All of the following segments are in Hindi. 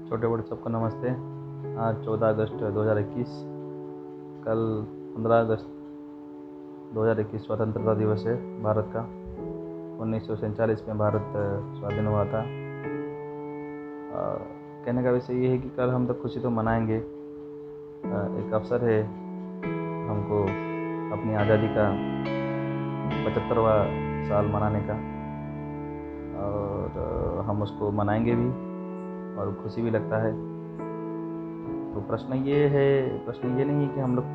छोटे बड़े सबको नमस्ते। आज 14 अगस्त 2021, कल 15 अगस्त 2021 स्वतंत्रता दिवस है भारत का। 1947 में भारत स्वाधीन हुआ था। कहने का विषय ये है कि कल हम तो खुशी तो मनाएंगे। एक अवसर है हमको अपनी आज़ादी का 75वां साल मनाने का, और हम उसको मनाएंगे भी और खुशी भी लगता है। तो प्रश्न ये नहीं है कि हम लोग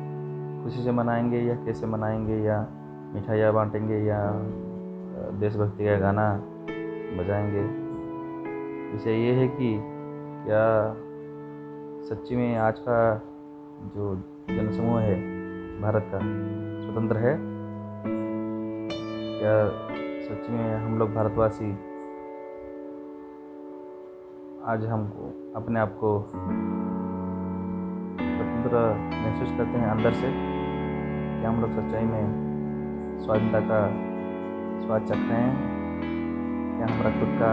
खुशी से मनाएंगे या कैसे मनाएंगे, या मिठाइयाँ बांटेंगे या देशभक्ति का गाना बजाएंगे। विषय ये है कि क्या सच्ची में आज का जो जनसमूह है भारत का स्वतंत्र है? क्या सच में हम लोग भारतवासी आज हमको अपने आप को स्वतंत्र महसूस करते हैं अंदर से? क्या हम लोग सच्चाई में स्वाधीनता का स्वाद चख रहे हैं? क्या हमारा खुद का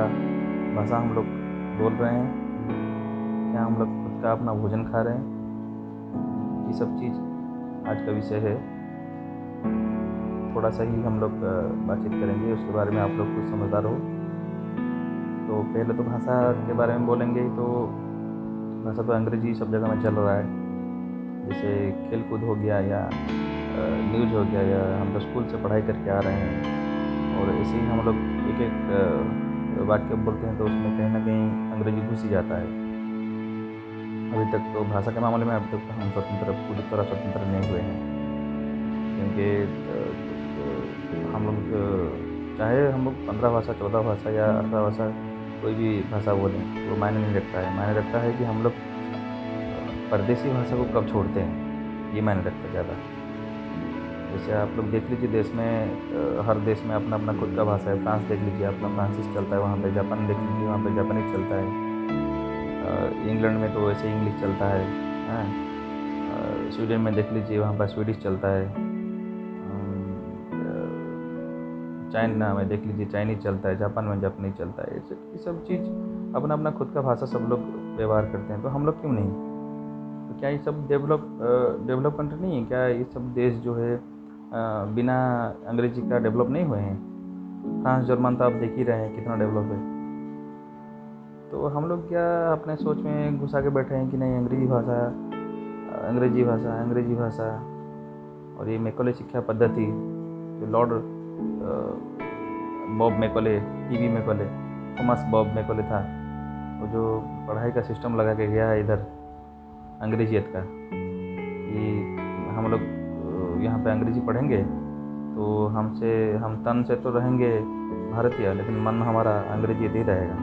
भाषा हम लोग बोल रहे हैं? क्या हम लोग खुद का अपना भोजन खा रहे हैं? ये सब चीज़ आज का विषय है। थोड़ा सा ही हम लोग बातचीत करेंगे उसके बारे में। आप लोग कुछ समझदार हो तो पहले तो भाषा के बारे में बोलेंगे। तो भाषा तो अंग्रेजी सब जगह में चल रहा है। जैसे खेल कूद हो गया या न्यूज़ हो गया, या हम लोग स्कूल से पढ़ाई करके आ रहे हैं, और ऐसे ही हम लोग एक एक वाक्य बोलते हैं तो उसमें कहीं ना कहीं अंग्रेजी घुस ही जाता है। अभी तक तो भाषा के मामले में अभी तक तो हम पूरी तरह स्वतंत्र नहीं हुए हैं। क्योंकि हम लोग चाहे हम लोग 15 भाषा, 14 भाषा या 18 भाषा कोई भी भाषा बोलें तो मायने नहीं रखता है। मायने रखता है कि हम लोग परदेसी भाषा को कब छोड़ते हैं, ये मायने रखता है ज़्यादा। जैसे आप लोग देख लीजिए, देश में हर देश में अपना अपना खुद का भाषा है। फ्रांस देख लीजिए, अपना फ्रांसीस चलता है वहाँ पे। जापान देख लीजिए, वहाँ पे जापानीज चलता है। इंग्लैंड में तो वैसे इंग्लिश चलता है। स्वीडन में देख लीजिए, वहाँ पर स्वीडिश चलता है। चाइना में देख लीजिए चाइनीज चलता है। जापान में जापानीज चलता है। ये सब चीज़ अपना अपना खुद का भाषा सब लोग व्यवहार करते हैं, तो हम लोग क्यों नहीं? तो क्या ये सब डेवलप कंट्री नहीं है? क्या ये सब देश जो है बिना अंग्रेजी का डेवलप नहीं हुए हैं? फ्रांस, जर्मन तो आप देख ही रहे हैं कितना डेवलप है। तो हम लोग क्या अपने सोच में घुसा के बैठे हैं कि नहीं, अंग्रेजी भाषा, अंग्रेजी भाषा, अंग्रेजी भाषा। और ये मैकॉले शिक्षा पद्धति जो Lord Bob Macaulay, TB Macaulay, Thomas Bob Macaulay था, वो जो पढ़ाई का सिस्टम लगा के गया है इधर अंग्रेजियत का, कि हम लोग यहाँ पे अंग्रेजी पढ़ेंगे तो हम तन से तो रहेंगे भारतीय, लेकिन मन हमारा अंग्रेजी ही रहेगा।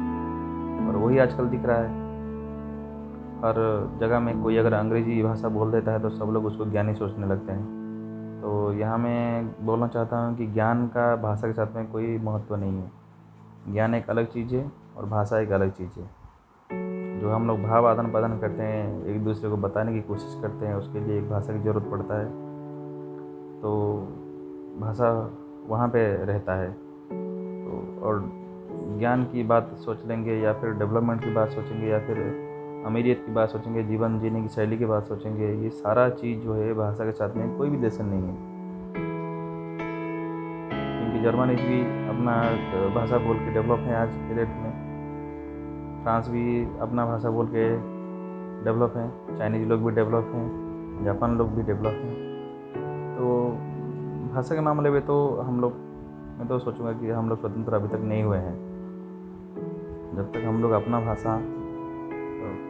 और वही आजकल दिख रहा है। हर जगह में कोई अगर अंग्रेजी भाषा बोल देता है तो सब लोग उसको ज्ञानी सोचने लगते हैं। तो यहाँ मैं बोलना चाहता हूँ कि ज्ञान का भाषा के साथ में कोई महत्व नहीं है। ज्ञान एक अलग चीज़ है और भाषा एक अलग चीज़ है। जो हम लोग भाव आदान प्रदान करते हैं, एक दूसरे को बताने की कोशिश करते हैं, उसके लिए एक भाषा की ज़रूरत पड़ता है। तो भाषा वहाँ पे रहता है। तो और ज्ञान की बात सोच लेंगे, या फिर डेवलपमेंट की बात सोचेंगे, या फिर अमीरियत की बात सोचेंगे, जीवन जीने की शैली की बात सोचेंगे, ये सारा चीज़ जो है भाषा के साथ में कोई भी रिलेशन नहीं है। क्योंकि जर्मनीज भी अपना भाषा बोल के डेवलप है आज के डेट में। फ्रांस भी अपना भाषा बोल के डेवलप है। चाइनीज़ लोग भी डेवलप हैं, जापान लोग भी डेवलप हैं। तो भाषा के मामले में तो मैं तो सोचूंगा कि हम लोग स्वतंत्र अभी तक नहीं हुए हैं। जब तक हम लोग अपना भाषा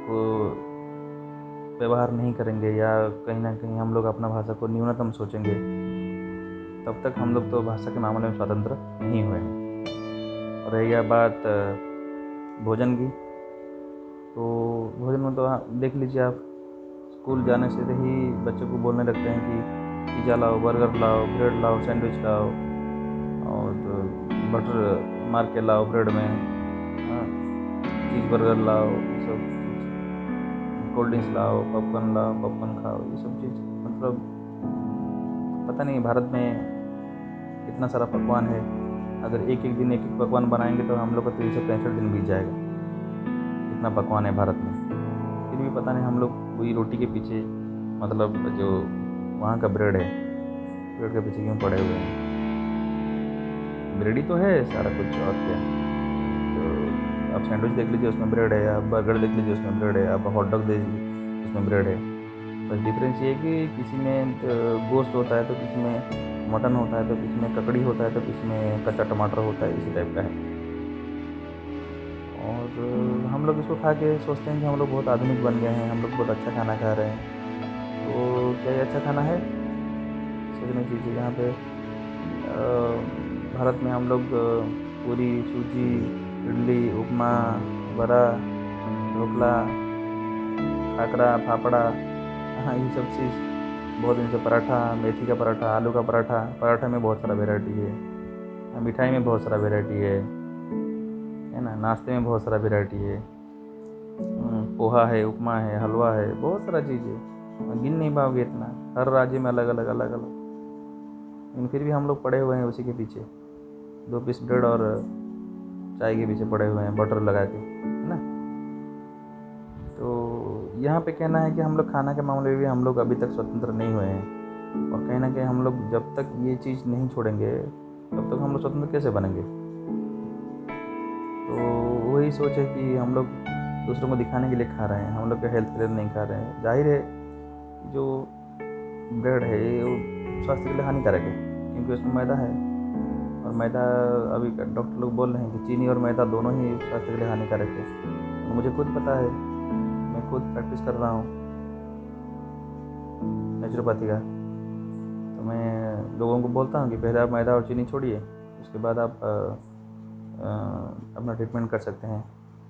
को व्यवहार नहीं करेंगे, या कहीं ना कहीं हम लोग अपना भाषा को न्यूनतम सोचेंगे, तब तक हम लोग तो भाषा के मामले में स्वतंत्र नहीं हुए हैं। और रही बात भोजन की, तो भोजन में तो देख लीजिए आप, स्कूल जाने से ही बच्चों को बोलने लगते हैं कि पिज़्ज़ा लाओ, बर्गर लाओ, ब्रेड लाओ, सैंडविच लाओ, और बटर मार के लाओ ब्रेड में, चीज़ बर्गर लाओ, ये सब चीज़, कोल्ड ड्रिंक्स लाओ, पॉपकॉर्न खाओ, ये सब चीज़। मतलब पता नहीं भारत में कितना सारा पकवान है। अगर एक एक पकवान बनाएंगे तो हम लोग का 365 दिन बीत जाएगा। कितना पकवान है भारत में। फिर भी पता नहीं हम लोग वही रोटी के पीछे, मतलब जो वहाँ का ब्रेड है, ब्रेड के पीछे क्यों पड़े हुए हैं। ब्रेड ही तो है सारा कुछ, और क्या। तो आप सैंडविच देख लीजिए उसमें ब्रेड है, आप बर्गर देख लीजिए उसमें ब्रेड है, आप हॉट डॉग देख लीजिए उसमें ब्रेड है। बस डिफरेंस ये है कि किसी में गोश्त होता है तो किसी में मटन होता है, तो किसी में ककड़ी होता है, तो किसी में कच्चा टमाटर होता है, इसी टाइप का है। और हम लोग इसको खा के सोचते हैं कि हम लोग बहुत आधुनिक बन गए हैं, हम लोग बहुत अच्छा खाना खा रहे हैं। तो क्या ये अच्छा खाना है? सोचने की चीज़ है। यहाँ पे भारत में हम लोग पूरी, सूजी, इडली, उपमा, बड़ा, ढोकला, खाकरा, फाफड़ा, हाँ ये सब चीज़ बहुत दिन से, पराठा, मेथी का पराठा, आलू का पराठा, पराठा में बहुत सारा वेराइटी है, मिठाई में बहुत सारा वेराइटी है ना, नाश्ते में बहुत सारा वेराइटी है। पोहा है, उपमा है, हलवा है, बहुत सारा चीज़ है, गिन नहीं पाओगे इतना। हर राज्य में अलग अलग अलग अलग, लेकिन फिर भी हम लोग पड़े हुए हैं उसी के पीछे, 2 पीस ब्रेड और चाय के पीछे पड़े हुए हैं बटर लगा के, है ना। तो यहाँ पे कहना है कि हम लोग खाना के मामले में भी हम लोग अभी तक स्वतंत्र नहीं हुए हैं, और कहीं ना कहीं हम लोग जब तक ये चीज़ नहीं छोड़ेंगे तब तक हम लोग स्वतंत्र कैसे बनेंगे। तो वही सोच है कि हम लोग दूसरों को दिखाने के लिए खा रहे हैं, हम लोग का हेल्थ के लिए नहीं खा रहे हैं। जाहिर है जो ब्रेड है वो स्वास्थ्य के लिए हानिकारक है, क्योंकि उसमें मैदा है, और मैदा अभी डॉक्टर लोग बोल रहे हैं कि चीनी और मैदा दोनों ही स्वास्थ्य के लिए हानिकारक है। तो मुझे खुद पता है, मैं खुद प्रैक्टिस कर रहा हूँ नेचुरोपैथी का। तो मैं लोगों को बोलता हूँ कि पहले आप मैदा और चीनी छोड़िए, उसके बाद आप अपना ट्रीटमेंट कर सकते हैं,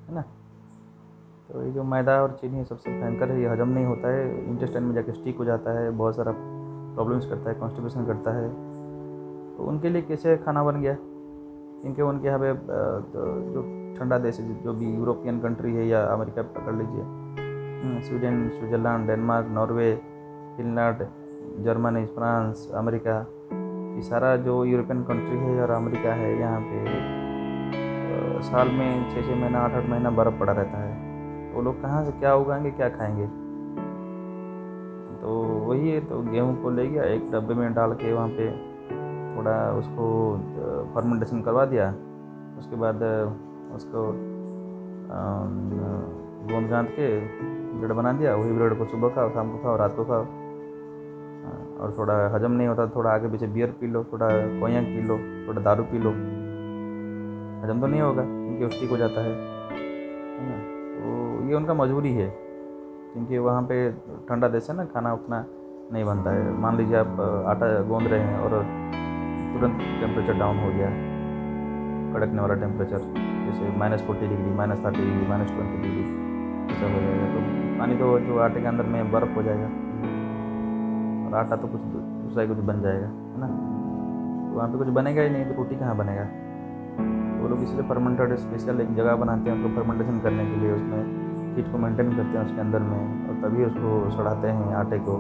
है ना। तो ये जो मैदा और चीनी सबसे भयंकर है, ये हजम नहीं होता है, इंटेस्टाइन में जाके स्टिक हो जाता है, बहुत सारा प्रॉब्लम्स करता है, कॉन्स्टिपेशन करता है। तो उनके लिए कैसे खाना बन गया, क्योंकि उनके यहाँ पे जो ठंडा देश है, जो भी यूरोपियन कंट्री है या अमेरिका पकड़ लीजिए, Sweden, Switzerland, Denmark, Norway, Finland, Germany, France, America, ये सारा जो यूरोपियन कंट्री है और अमेरिका है, यहाँ पे साल में 6-6 महीना, 8-8 महीना बर्फ़ पड़ा रहता है। तो वो लोग कहाँ से क्या उगाएंगे, क्या खाएंगे। तो वही है, तो गेहूँ को ले गया एक डब्बे में डाल के, वहाँ पे थोड़ा उसको फर्मेंटेशन करवा दिया, उसके बाद उसको गूंद गांद के ब्रेड बना दिया। वही ब्रेड को सुबह खाओ, शाम को खाओ, रात को खाओ। और थोड़ा हजम नहीं होता, थोड़ा आगे पीछे बियर पी लो, थोड़ा कोयंक पी लो, थोड़ा दारू पी लो, हजम तो नहीं होगा क्योंकि वो स्टिक हो जाता है ना। तो ये उनका मजबूरी है, क्योंकि वहाँ पे ठंडा देश है ना, खाना उतना नहीं बनता है। मान लीजिए आप आटा गूंद रहे हैं और तुरंत टेम्परेचर डाउन हो गया, कड़कने वाला टेम्परेचर, जैसे -40 डिग्री, -30 डिग्री, -20 डिग्री, ऐसा हो जाएगा। तो पानी तो जो आटे के अंदर में बर्फ़ हो जाएगा, और आटा तो कुछ दूसरा ही कुछ बन जाएगा, है ना। तो वहाँ पे कुछ बनेगा ही नहीं, तो रोटी कहाँ बनेगा। तो वो लोग इसलिए फर्मेंटेड स्पेशल एक जगह बनाते हैं उसको फर्मेंटेशन करने के लिए, उसमें हीट को मेंटेन करते हैं उसके अंदर में, और तभी उसको सड़ाते हैं आटे को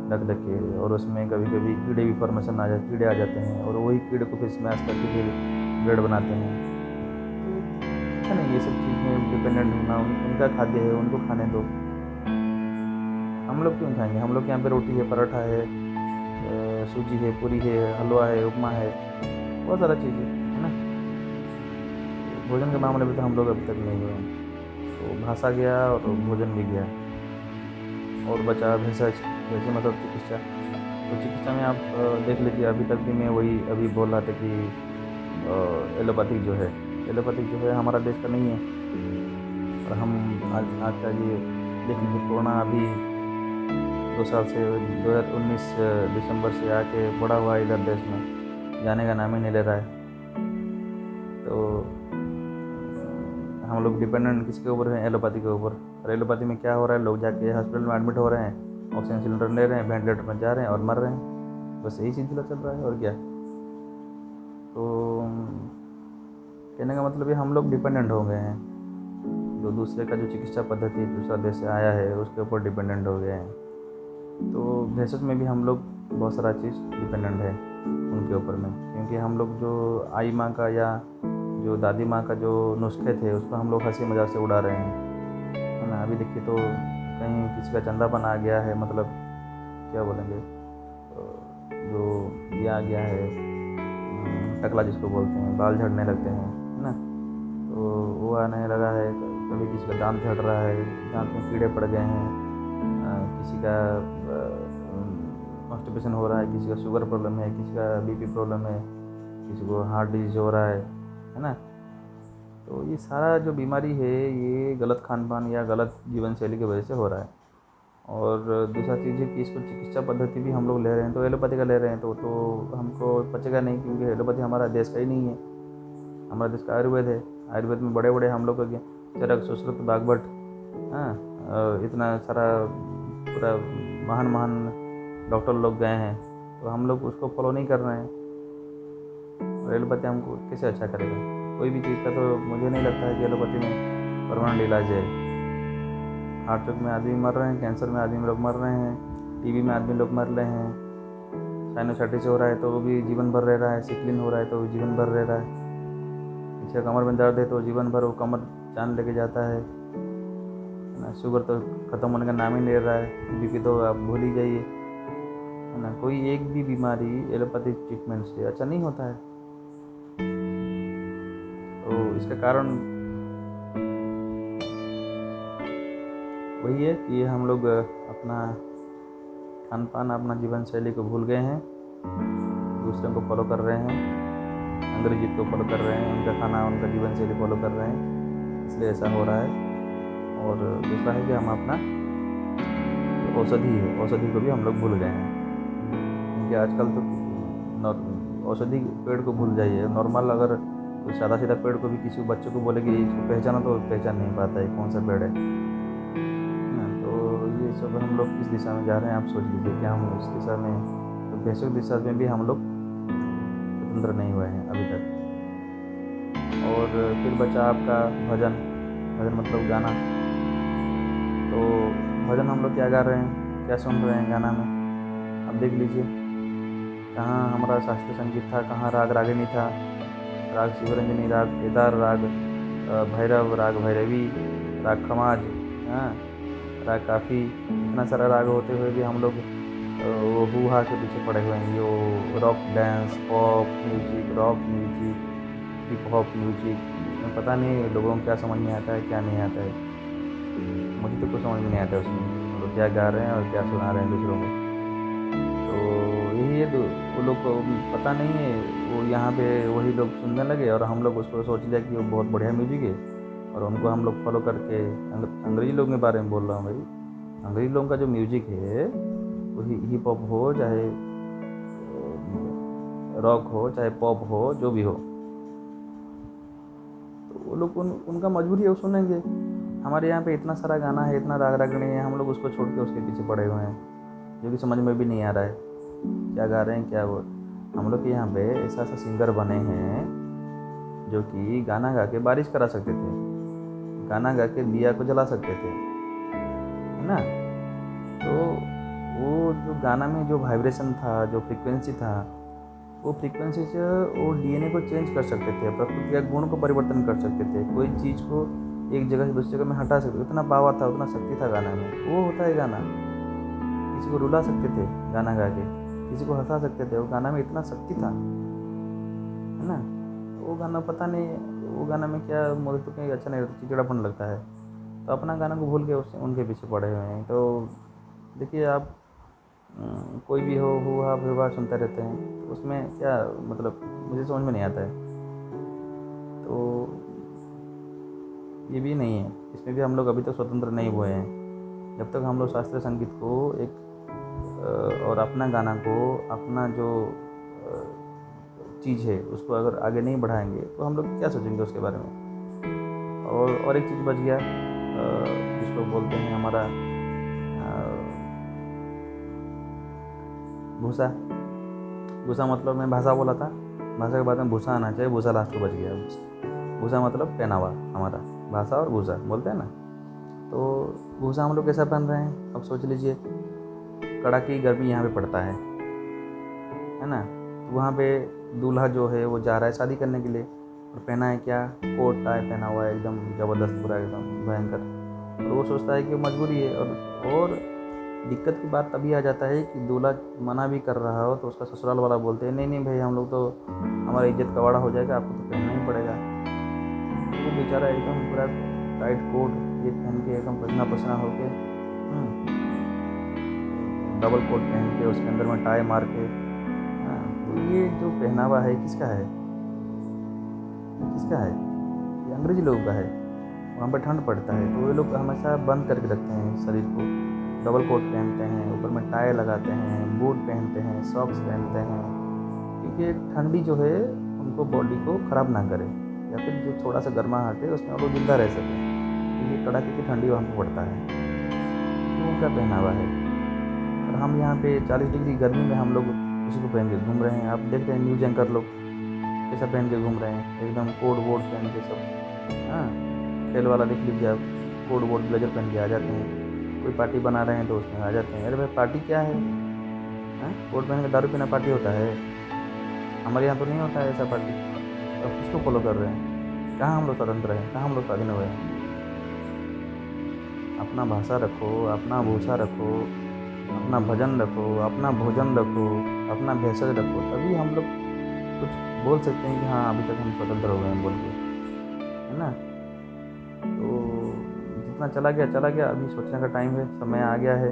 ढक ढक के। और उसमें कभी कभी कीड़े भी फॉर्मेशन आ जाते, कीड़े आ जाते हैं, और वही कीड़े को फिर स्मैश करके फिर ब्रेड बनाते हैं। तो अच्छा नहीं ये सब चीज़ में डिपेंडेंट होना, उनका खाद्य है, उनको खाने दो। हम लोग क्यों खाएंगे? हम लोग के यहाँ पे रोटी है, पराठा है, सूजी है, पूरी है, हलवा है, उपमा है, बहुत सारा चीज़ है ना। भोजन के मामले में तो हम लोग अभी तक नहीं हुए हैं। तो भाषा गया और भोजन भी गया, और बचा भेषज, जैसे मतलब चिकित्सा। तो चिकित्सा में आप देख लीजिए, अभी तक भी मैं वही अभी बोल रहा था कि एलोपैथिक जो है, एलोपैथिक जो है हमारा देश का नहीं है। और हम आज का ये देख लीजिए, कोरोना अभी 2 साल से, 2019 दिसंबर से आके पड़ा हुआ है इधर देश में, जाने का नाम ही नहीं ले रहा है। तो हम लोग डिपेंडेंट किसके ऊपर हैं? एलोपैथी के ऊपर। और एलोपैथी में क्या हो रहा है, लोग जाके हॉस्पिटल में एडमिट हो रहे हैं, ऑक्सीजन सिलेंडर ले रहे हैं, वेंटिलेटर में जा रहे हैं और मर रहे हैं। बस यही सिलसिला चल रहा है, और क्या। तो कहने का मतलब ये, हम लोग डिपेंडेंट हो गए हैं, जो दूसरे का जो चिकित्सा पद्धति दूसरा देश से आया है उसके ऊपर डिपेंडेंट हो गए हैं। तो भेषज में भी हम लोग बहुत सारा चीज़ डिपेंडेंट है उनके ऊपर में, क्योंकि हम लोग जो आई माँ का या जो दादी माँ का जो नुस्खे थे उसको हम लोग हंसी मजाक से उड़ा रहे हैं, है ना। अभी देखिए तो कहीं किसी का चंदापन आ गया है, मतलब क्या बोलेंगे, जो ये आ गया है, टकला जिसको बोलते हैं, बाल झड़ने लगते हैं, है ना, तो वो आने लगा है। कभी किसी का दांत झड़ रहा है, दांत में कीड़े पड़ गए हैं, किसी का कॉन्स्टिपेशन हो रहा है, किसी का शुगर प्रॉब्लम है, किसी का बीपी प्रॉब्लम है, किसी को हार्ट डिजीज हो रहा है ना। तो ये सारा जो बीमारी है ये गलत खान पान या गलत जीवन शैली की वजह से हो रहा है। और दूसरा चीज़ है कि इसको चिकित्सा पद्धति भी हम लोग ले रहे हैं, तो एलोपैथी का ले रहे हैं, तो हमको पचेगा नहीं, क्योंकि एलोपैथी हमारा देश का ही नहीं है। हमारे देश का आयुर्वेद है। आयुर्वेद में बड़े बड़े हम लोग का चरक, सुश्रुत, बागभट, हाँ, इतना सारा पूरा महान महान डॉक्टर लोग गए हैं, तो हम लोग उसको फॉलो नहीं कर रहे हैं। और एलोपैथी हमको कैसे अच्छा करेगा? कोई भी चीज़ का तो मुझे नहीं लगता है कि एलोपैथी में परमानेंट इलाज है। हार्ट चोक में आदमी मर रहे हैं, कैंसर में आदमी लोग मर रहे हैं, टीबी में आदमी लोग मर रहे हैं, साइनोसाइटिस हो रहा है तो वो भी जीवन भर रह रहा है, सिकलिन हो रहा है तो वो जीवन भर रह रहा है, किसी का कमर में दर्द है तो जीवन भर वो कमर जान लेके जाता है ना। शुगर तो ख़त्म होने का नाम ही नहीं ले रहा है, बीपी तो आप भूल ही जाइए, है ना। कोई एक भी बीमारी एलोपैथिक ट्रीटमेंट से अच्छा नहीं होता है। तो इसका कारण वही है कि हम लोग अपना खान पान, अपना जीवन शैली को भूल गए हैं, दूसरों को फॉलो कर रहे हैं, अंग्रेजी को फॉलो कर रहे हैं, उनका खाना, उनका जीवन शैली फॉलो कर रहे हैं, इसलिए ऐसा हो रहा है। और दूसरा है कि हम अपना औषधि को भी हम लोग भूल गए हैं, क्योंकि आजकल तो औषधि पेड़ को भूल जाइए। नॉर्मल अगर कोई सादा सीधा पेड़ को भी किसी बच्चे को बोले कि इसको पहचाना, तो पहचान नहीं पाता है कौन सा पेड़ है ना। तो ये सब हम लोग किस दिशा में जा रहे हैं आप सोच लीजिए कि हम उस दिशा में, तो बेसिक दिशा में भी हम लोग स्वतंत्र नहीं हुए हैं अभी तक। और फिर बचा आपका भजन मतलब गाना। तो भजन हम लोग क्या गा रहे हैं, क्या सुन रहे हैं गाना में, अब देख लीजिए। कहाँ हमारा शास्त्रीय संगीत था, कहाँ राग रागिनी था, राग शिवरंजनी, राग केदार, राग भैरव, राग भैरवी, राग खमाज, हाँ, राग काफ़ी, इतना सारा राग होते हुए भी हम लोग वो हुआ के पीछे पड़े हुए हैं। जो rock dance, pop music, rock music, hip hop music, उसमें पता नहीं लोगों को क्या समझ में आता है, क्या नहीं आता है। मुझे तो कुछ समझ में नहीं आता है उसमें लोग क्या गा रहे हैं और क्या सुना रहे हैं दूसरों को। तो यही है, तो वो लोग को पता नहीं है, वो यहाँ पे वही लोग सुनने लगे और हम लोग उसको सोच लिया कि वो बहुत बढ़िया म्यूजिक है, और उनको हम लोग फॉलो करके अंग्रेजी लोगों के बारे में बोल रहा हूँ भाई। अंग्रेजी लोगों का जो म्यूजिक है वो हिप हॉप हो, चाहे रॉक हो, चाहे पॉप हो, जो भी हो, तो वो लोग उनका मजबूरी है, वो सुनेंगे। हमारे यहाँ पे इतना सारा गाना है, इतना राग रागनी है, हम लोग उसको छोड़ के उसके पीछे पड़े हुए हैं, जो कि समझ में भी नहीं आ रहा है क्या गा रहे हैं, क्या वो। हम लोग के यहाँ पे ऐसा सिंगर बने हैं जो कि गाना गा के बारिश करा सकते थे, गाना गा के दिया को जला सकते थे, है ना। तो वो जो गाना में जो वाइब्रेशन था, जो फ्रीक्वेंसी था, वो फ्रीक्वेंसी से वो डीएनए को चेंज कर सकते थे, प्रकृति के गुण को परिवर्तन कर सकते थे, कोई चीज़ को एक जगह से दूसरी जगह में हटा सकते, उतना पावर था, उतना शक्ति था गाना में। वो होता है गाना। किसी को रुला सकते थे गाना गा के, किसी को हंसा सकते थे, वो गाना में इतना शक्ति था, है ना। वो गाना पता नहीं, वो गाना में क्या, मुझे तो कहीं अच्छा नहीं लगता, चिड़चिड़ापन लगता है। तो अपना गाना को भूल के उससे उनके पीछे पड़े हुए हैं। तो देखिए आप, कोई भी हो हुआ विवाह सुनते रहते हैं, तो उसमें क्या मतलब, मुझे समझ में नहीं आता है। तो ये भी नहीं है, इसमें भी हम लोग अभी तक स्वतंत्र नहीं हुए हैं। जब तक हम लोग शास्त्रीय संगीत को एक और अपना गाना को, अपना जो चीज़ है उसको अगर आगे नहीं बढ़ाएंगे, तो हम लोग क्या सोचेंगे उसके बारे में। और एक चीज़ बच गया, जिसको बोलते हैं हमारा भूसा। भूसा मतलब, मैं भाषा बोला था, भाषा के बाद में भूसा आना चाहिए, भूसा लास्ट को बच गया। भूसा मतलब पहनावा, हमारा भाषा और भूसा बोलते हैं ना। तो भूसा हम लोग कैसा पहन रहे हैं, अब सोच लीजिए। कड़ाकी गर्मी यहाँ पे पड़ता है ना। तो वहाँ पे दूल्हा जो है वो जा रहा है शादी करने के लिए, और पहना है क्या, कोट टाई पहना हुआ है, एकदम ज़बरदस्त, पूरा एकदम भयंकर, और वो सोचता है कि मजबूरी है। और दिक्कत की बात तभी आ जाता है कि दूल्हा मना भी कर रहा हो तो उसका ससुराल वाला बोलते हैं नहीं नहीं भाई, हम लोग तो हमारा इज्जत कबाड़ा हो जाएगा, आपको तो पहनना ही पड़ेगा। वो बेचारा एकदम पूरा टाइट कोट ये पहन के एकदम पसीना पसीना होके, डबल कोट पहन के उसके अंदर में टाई मार के, हाँ, तो ये जो पहनावा है किसका है? किसका है? ये अंग्रेजी लोगों का है। वहाँ पर ठंड पड़ता है तो ये लोग हमेशा बंद करके रखते हैं शरीर को, डबल कोट पहनते हैं, ऊपर में टाई लगाते हैं, बूट पहनते हैं, सॉक्स पहनते हैं, क्योंकि ठंडी जो है उनको बॉडी को ख़राब ना करे, या फिर जो थोड़ा सा गर्माहट है उसमें वो लोग जिंदा रह सकें, क्योंकि कड़ाके की ठंडी वहाँ पर पड़ता है। तो उनका पहनावा है। और हम यहाँ पे 40 डिग्री गर्मी में हम लोग उसी को पहन के घूम रहे हैं। आप देख रहे हैं न्यूज़ एंकर लोग कैसा पहन के घूम रहे हैं, एकदम कोट वोट पहन के सब। हाँ, खेल वाला देख लीजिए आप, कोट वोट ब्लेजर पहन के आ जाते हैं। कोई पार्टी बना रहे हैं तो उसमें आ जाते हैं। अरे भाई पार्टी क्या है? हाँ, कोट पहन के दारू पीना पार्टी होता है? हमारे यहाँ तो नहीं होता है ऐसा पार्टी। तो किसको फॉलो कर रहे हैं? कहाँ हम लोग स्वतंत्र हैं? कहाँ हम लोग स्वाधीन हुए हैं? अपना भाषा रखो, अपना भूषा रखो, अपना भजन रखो, अपना भोजन रखो, अपना भेषज रखो, तभी हम लोग कुछ बोल सकते हैं कि हाँ अभी तक हम स्वतंत्र हो गए हैं बोल के, है ना। तो जितना चला गया, अभी सोचने का टाइम है, समय आ गया है।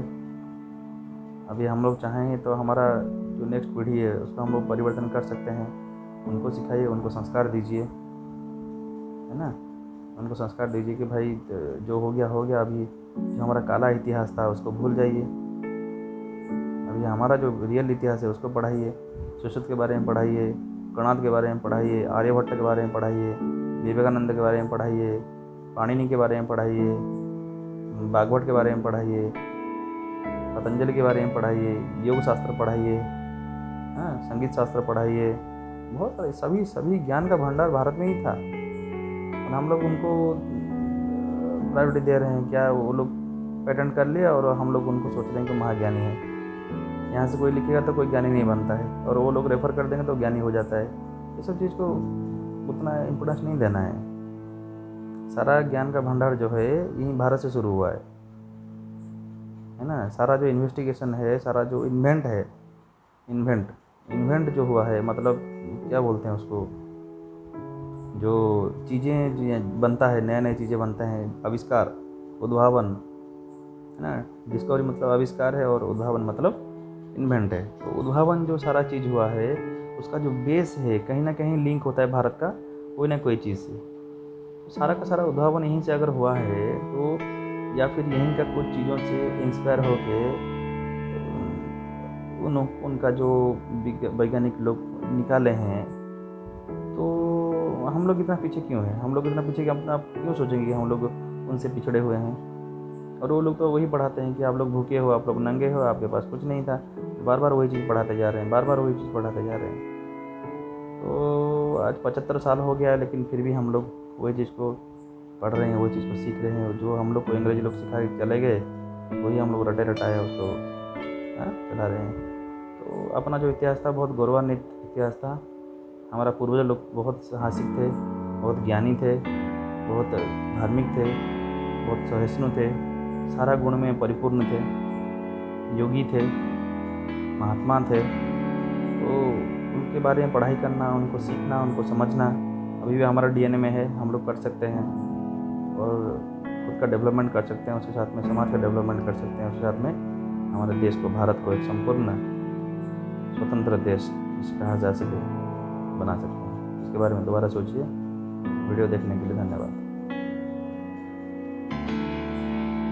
अभी हम लोग चाहेंगे तो हमारा जो नेक्स्ट पीढ़ी है उसका हम लोग परिवर्तन कर सकते हैं। उनको सिखाइए, उनको संस्कार दीजिए, है ना। उनको संस्कार दीजिए कि भाई जो हो गया, अभी जो हमारा काला इतिहास था उसको भूल जाइए। अभी हमारा जो रियल इतिहास है उसको पढ़ाइए, सुश्रुत के बारे में पढ़ाइए, कणाद के बारे में पढ़ाइए, आर्यभट्ट के बारे में पढ़ाइए, विवेकानंद के बारे में पढ़ाइए, पाणिनि के बारे में पढ़ाइए, बागवट के बारे में पढ़ाइए, पतंजलि के बारे में पढ़ाइए, योग शास्त्र पढ़ाइए, हाँ, संगीत शास्त्र पढ़ाइए। बहुत सारे सभी ज्ञान का भंडार भारत में ही था, और हम लोग उनको प्रायोरिटी दे रहे हैं। क्या वो लोग पेटेंट कर लिया और हम लोग उनको सोच रहे हैं कि महाज्ञानी है। यहाँ से कोई लिखेगा तो कोई ज्ञानी नहीं बनता है, और वो लोग रेफ़र कर देंगे तो ज्ञानी हो जाता है। ये सब चीज़ को उतना इम्पोर्टेंस नहीं देना है। सारा ज्ञान का भंडार जो है यहीं भारत से शुरू हुआ है ना। सारा जो इन्वेस्टिगेशन है, सारा जो इन्वेंट जो हुआ है, मतलब क्या बोलते हैं उसको, जो चीज़ें जो बनता है, नए चीज़ें बनते हैं, आविष्कार, उद्भावन, है ना। डिस्कवरी मतलब आविष्कार है और उद्भावन मतलब इन्वेंट है। तो उद्भावन जो सारा चीज़ हुआ है उसका जो बेस है कहीं ना कहीं लिंक होता है भारत का कोई ना कोई चीज़ से। तो सारा का सारा उद्भावन यहीं से अगर हुआ है तो, या फिर यहीं का कुछ चीज़ों से इंस्पायर होके उनका जो वैज्ञानिक लोग निकाले हैं, तो हम लोग इतना पीछे क्यों हैं? हम लोग इतना पीछे अपना क्यों सोचेंगे कि हम लोग उनसे पिछड़े हुए हैं? और वो लोग तो वही पढ़ाते हैं कि आप लोग भूखे हो, आप लोग नंगे हो, आपके पास कुछ नहीं था। बार बार वही चीज़ पढ़ाते जा रहे हैं। तो आज 75 साल हो गया है, लेकिन फिर भी हम लोग वही चीज़ को पढ़ रहे हैं, वही चीज़ को सीख रहे हैं, और जो हम लोग को अंग्रेजी लोग सिखा के चले गए वही हम लोग रटाए उसको चला रहे हैं। तो अपना जो इतिहास था बहुत गौरवान्वित इतिहास था। हमारा पूर्वज लोग बहुत साहसिक थे, बहुत ज्ञानी थे, बहुत धार्मिक थे, बहुत सहिष्णु थे, सारा गुण में परिपूर्ण थे, योगी थे, महात्मा थे। तो उनके बारे में पढ़ाई करना, उनको सीखना, उनको समझना अभी भी हमारा डीएनए में है। हम लोग कर सकते हैं और खुद का डेवलपमेंट कर सकते हैं, उसके साथ में समाज का डेवलपमेंट कर सकते हैं, उसके साथ में हमारे देश को, भारत को एक संपूर्ण स्वतंत्र देश जिसे कहा जा सके बना सकते हैं। इसके बारे में दोबारा सोचिए। वीडियो देखने के लिए धन्यवाद।